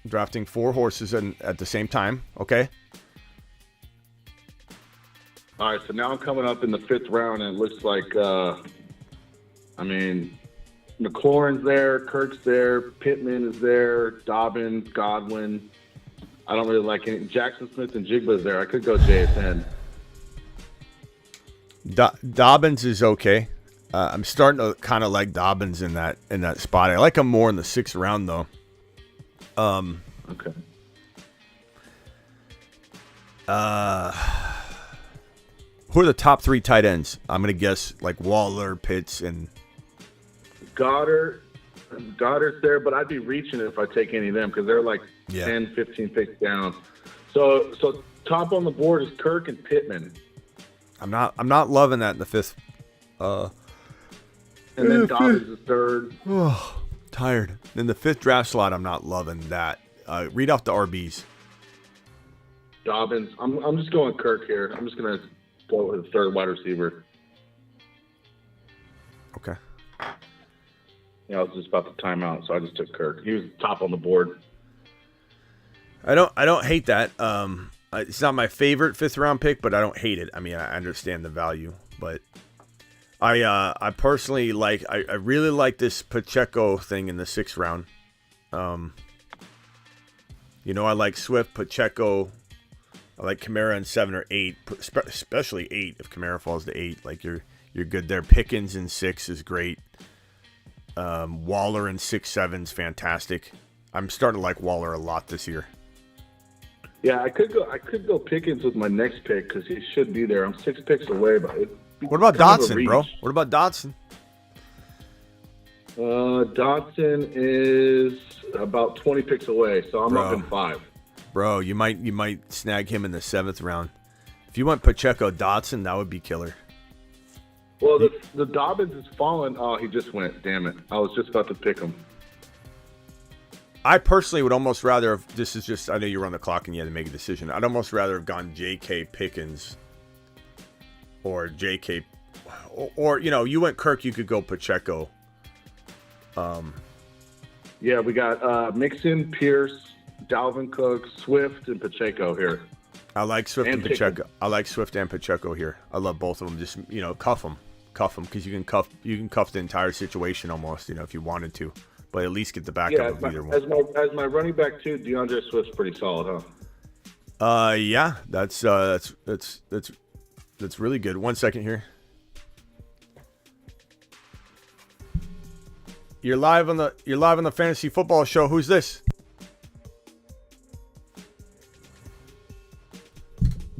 Drafting 4 horses at the same time. Okay. All right, so now I'm coming up in the 5th round, and it looks like, McLaurin's there, Kirk's there, Pittman is there, Dobbins, Godwin. I don't really like any. Jackson Smith and Jigba's there. I could go JSN. Dobbins is okay. I'm starting to kind of like Dobbins in that spot. I like him more in the 6th round though. Okay. Who are the top 3 tight ends? I'm gonna guess like Waller, Pitts, and Goddard's there, but I'd be reaching it if I take any of them because they're like 10, 15 picks down. So top on the board is Kirk and Pittman. I'm not loving that in the 5th. And then Dobbins is 3rd. Oh, tired. In the 5th draft slot, I'm not loving that. Read off the RBs. Dobbins. I'm just going Kirk here. I'm just gonna go with the 3rd wide receiver. Okay. Yeah, I was just about to time out, so I just took Kirk. He was top on the board. I don't hate that. It's not my favorite 5th round pick, but I don't hate it. I mean, I understand the value, but I personally like. I really like this Pacheco thing in the 6th round. I like Swift, Pacheco. I like Kamara in 7 or 8, especially 8. If Kamara falls to 8, like you're good there. Pickens in 6 is great. Waller in 6, 7 is fantastic. I'm starting to like Waller a lot this year. Yeah, I could go Pickens with my next pick because he should be there. I'm 6 picks away, but what about Dotson, bro? What about Dotson? Dotson is about 20 picks away, so I'm up in 5. Bro, you might snag him in the 7th round. If you went Pacheco, Dotson, that would be killer. Well, the Dobbins is falling. Oh, he just went. Damn it! I was just about to pick him. I personally would almost rather have, this is just, I know you're on the clock and you had to make a decision. I'd almost rather have gone J.K. Pickens or J.K. Or, you went Kirk, you could go Pacheco. Yeah, we got Mixon, Pierce, Dalvin Cook, Swift, and Pacheco here. I like Swift and Pacheco. I like Swift and Pacheco here. I love both of them. Just, cuff them because you can cuff the entire situation almost, if you wanted to. But at least get the backup of either one. As my running back too, DeAndre Swift's pretty solid, huh? Yeah, that's really good. 1 second here. You're live on the fantasy football show. Who's this?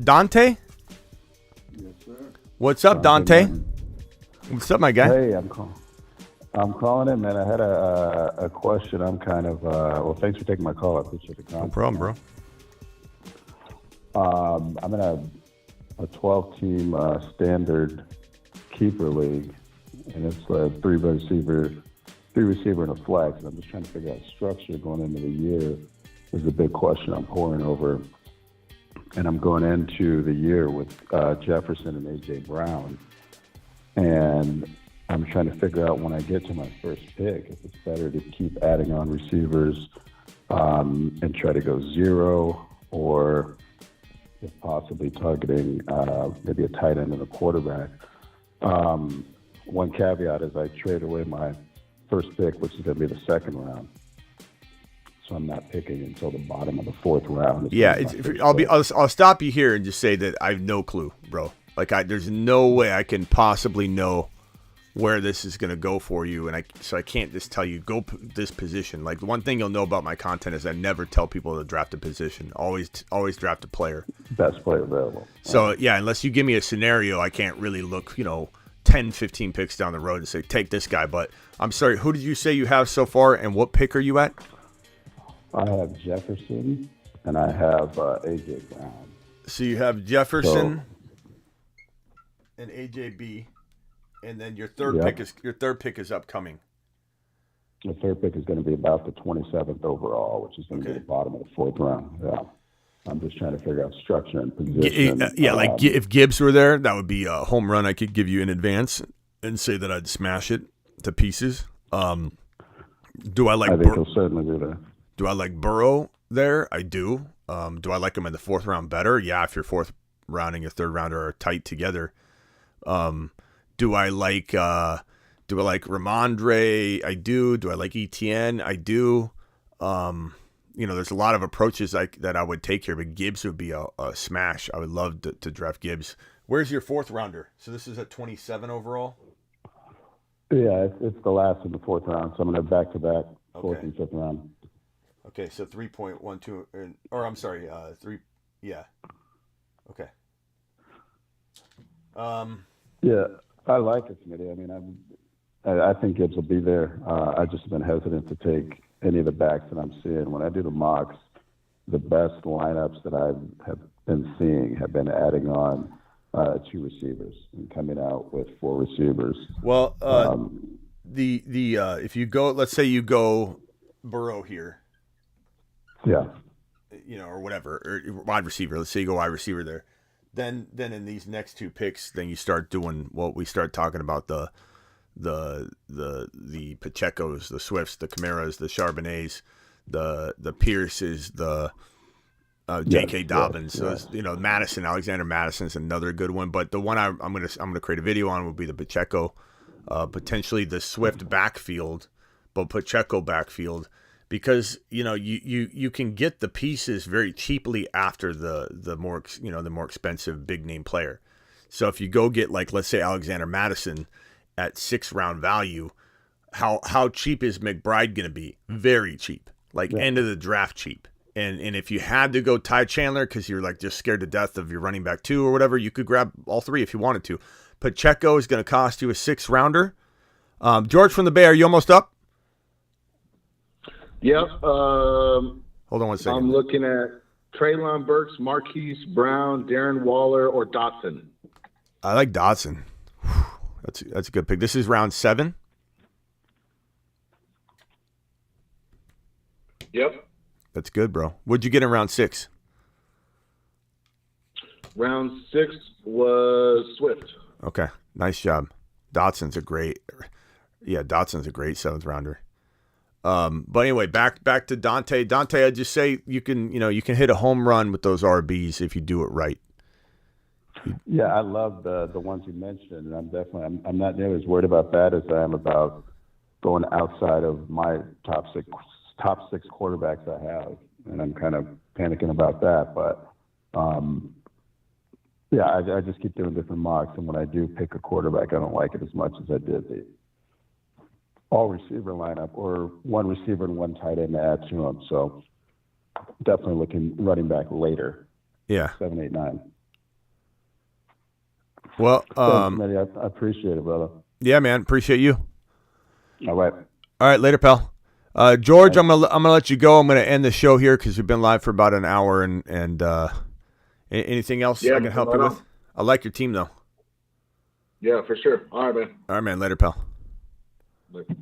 Dante? Yes, sir. What's up, Dante? What's up, my guy? Hey, I'm calling in, man. I had a question. I'm kind of well. Thanks for taking my call. I appreciate the call. No problem, bro. I'm in a 12-team standard keeper league, and it's a three receiver and a flex. And I'm just trying to figure out structure going into the year. Is the big question I'm pouring over, and I'm going into the year with Jefferson and AJ Brown, and I'm trying to figure out when I get to my first pick if it's better to keep adding on receivers and try to go zero, or if possibly targeting maybe a tight end and a quarterback. One caveat is I trade away my first pick, which is going to be the second round. So I'm not picking until the bottom of the fourth round. Yeah, I'll stop you here and just say that I have no clue, bro. Like there's no way I can possibly know where this is going to go for you, and I can't just tell you go this position. Like the one thing you'll know about my content is I never tell people to draft a position. Always draft a player. Best player available. So yeah, unless you give me a scenario, I can't really look 10, 15 picks down the road and say take this guy. But I'm sorry, who did you say you have so far, and what pick are you at? I have Jefferson and I have AJ Brown. So you have Jefferson and AJB. And then your third pick is upcoming. The third pick is going to be about the 27th overall, which is going to be the bottom of the fourth round. Yeah, I'm just trying to figure out structure and position. If Gibbs were there, that would be a home run I could give you in advance and say that I'd smash it to pieces. Do I like? I think he'll certainly do that. Do I like Burrow there? I do. Do I like him in the fourth round better? Yeah, if your fourth round and your third rounder are tight together. Do I like Ramondre? I do. Do I like Etienne? I do. There's a lot of approaches that I would take here, but Gibbs would be a smash. I would love to draft Gibbs. Where's your fourth rounder? So this is at 27 overall? Yeah, it's the last in the fourth round, so I'm going to back-to-back fourth and fifth round. Okay, so 3.12, or I'm sorry, 3, yeah. Okay. Yeah. I like it, Smitty. I mean, I think Gibbs will be there. I just have been hesitant to take any of the backs that I'm seeing. When I do the mocks, the best lineups that I have been seeing have been adding on 2 receivers and coming out with 4 receivers. Well, if you go, let's say you go Burrow here. Yeah. Or whatever, or wide receiver. Let's say you go wide receiver there. Then in these next 2 picks, then you start doing what we start talking about the Pachecos, the Swifts, the Camaras, the Charbonnets, the Pierces, the J.K. Dobbins. Madison, Alexander Madison is another good one. But the one I'm gonna create a video on will be the Pacheco, potentially the Swift backfield, but Pacheco backfield. Because you can get the pieces very cheaply after the more expensive big name player. So if you go get let's say Alexander Madison at 6th round value, how cheap is McBride going to be? Very cheap, end of the draft cheap. And if you had to go Ty Chandler because you're just scared to death of your running back 2 or whatever, you could grab all 3 if you wanted to. Pacheco is going to cost you a 6th rounder. George from the Bay, are you almost up? Yep. Hold on 1 second. I'm looking at Treylon Burks, Marquise Brown, Darren Waller, or Dotson. I like Dotson. That's a good pick. This is round 7. Yep. That's good, bro. What'd you get in round 6? Round 6 was Swift. Okay, nice job. Dotson's a great 7th rounder. But anyway, back to Dante. Dante, I'd just say you can hit a home run with those RBs if you do it right. Yeah, I love the ones you mentioned, and I'm not nearly as worried about that as I am about going outside of my top six quarterbacks I have, and I'm kind of panicking about that. But yeah, I just keep doing different mocks, and when I do pick a quarterback, I don't like it as much as I did the all receiver lineup, or one receiver and one tight end to add to them. So definitely looking running back later. Yeah, 7, 8, 9. Well, Thanks, Matty. I appreciate it, brother. Yeah, man, appreciate you. All right. All right, later, pal. George, I'm gonna let you go. I'm gonna end the show here because we've been live for about an hour. And anything else I can help you with? I like your team though. Yeah, for sure. All right, man. All right, man. Later, pal. Later.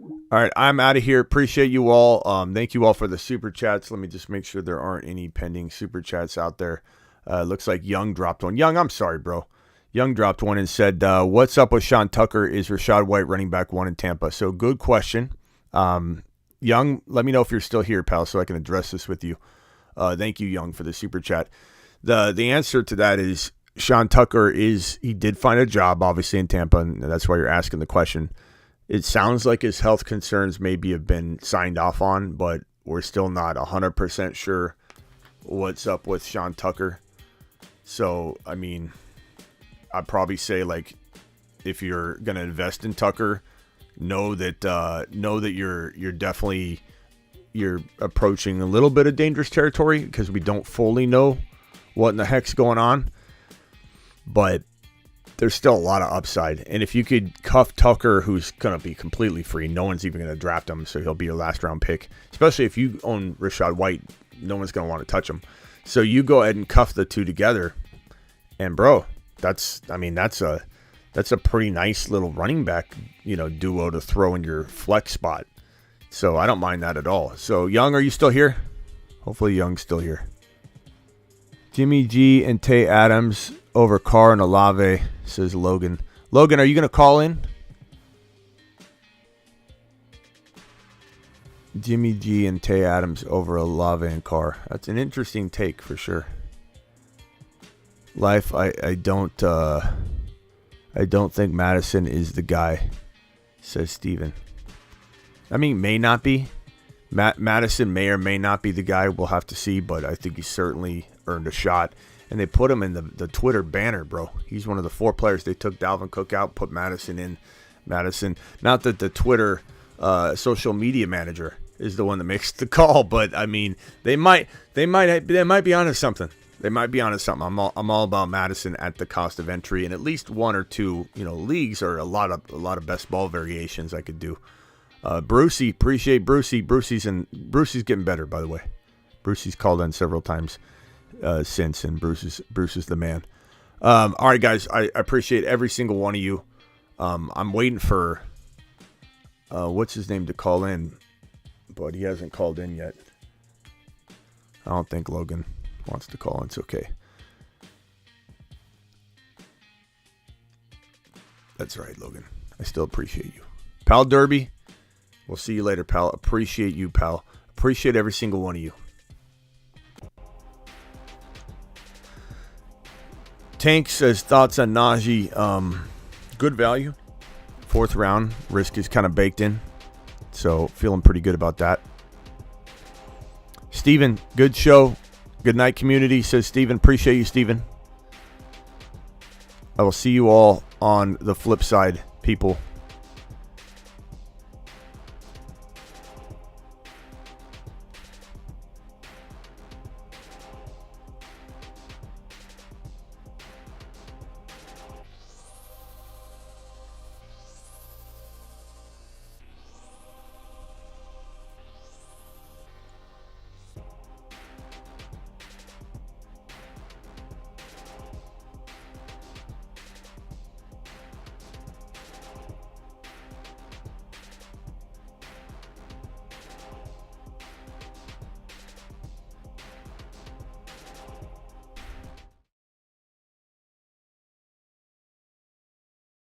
All right, I'm out of here. Appreciate you all. Thank you all for the super chats. Let me just make sure there aren't any pending super chats out there. Looks like Young dropped one. Young, I'm sorry, bro. Young dropped one and said, what's up with Sean Tucker? Is Rachaad White running back 1 in Tampa? So good question. Young, let me know if you're still here, pal, so I can address this with you. Thank you, Young, for the super chat. The answer to that is Sean Tucker he did find a job, obviously, in Tampa, and that's why you're asking the question. It sounds like his health concerns maybe have been signed off on, but we're still not 100% sure what's up with Sean Tucker. So, I mean, I'd probably say, like, if you're gonna invest in Tucker, know that you're definitely approaching a little bit of dangerous territory because we don't fully know what in the heck's going on, but there's still a lot of upside. And if you could cuff Tucker, who's gonna be completely free, no one's even gonna draft him, so he'll be a last round pick. Especially if you own Rachaad White, no one's gonna want to touch him. So you go ahead and cuff the two together, and bro. That's a pretty nice little running back, duo to throw in your flex spot. So I don't mind that at all. So Young, are you still here? Hopefully Young's still here. Jimmy G and Tay Adams over Carr and Olave, says Logan. Logan, are you going to call in? Jimmy G and Tay Adams over Olave and Carr. That's an interesting take for sure. Life, I don't think Madison is the guy, says Steven. I mean, may not be. Madison may or may not be the guy. We'll have to see, but I think he certainly earned a shot. And they put him in the Twitter banner, bro. He's one of the 4 players. They took Dalvin Cook out, put Madison in. Madison, not that the Twitter social media manager is the one that makes the call, but I mean, they might be onto something. They might be onto something. I'm all about Madison at the cost of entry, and at least 1 or 2, leagues or a lot of best ball variations I could do. Brucey, appreciate Brucey. Brucey's getting better, by the way. Brucey's called in several times since, and Bruce is the man. All right, guys, I appreciate every single one of you. I'm waiting for what's his name to call in, but he hasn't called in yet. I don't think Logan wants to call in. It's okay. That's right, Logan. I still appreciate you. Pal Derby, we'll see you later, pal. Appreciate you, pal. Appreciate every single one of you. Tank says thoughts on Najee. Good value. 4th round. Risk is kind of baked in. So feeling pretty good about that. Steven, good show. Good night, community, says Steven. Appreciate you, Steven. I will see you all on the flip side, people.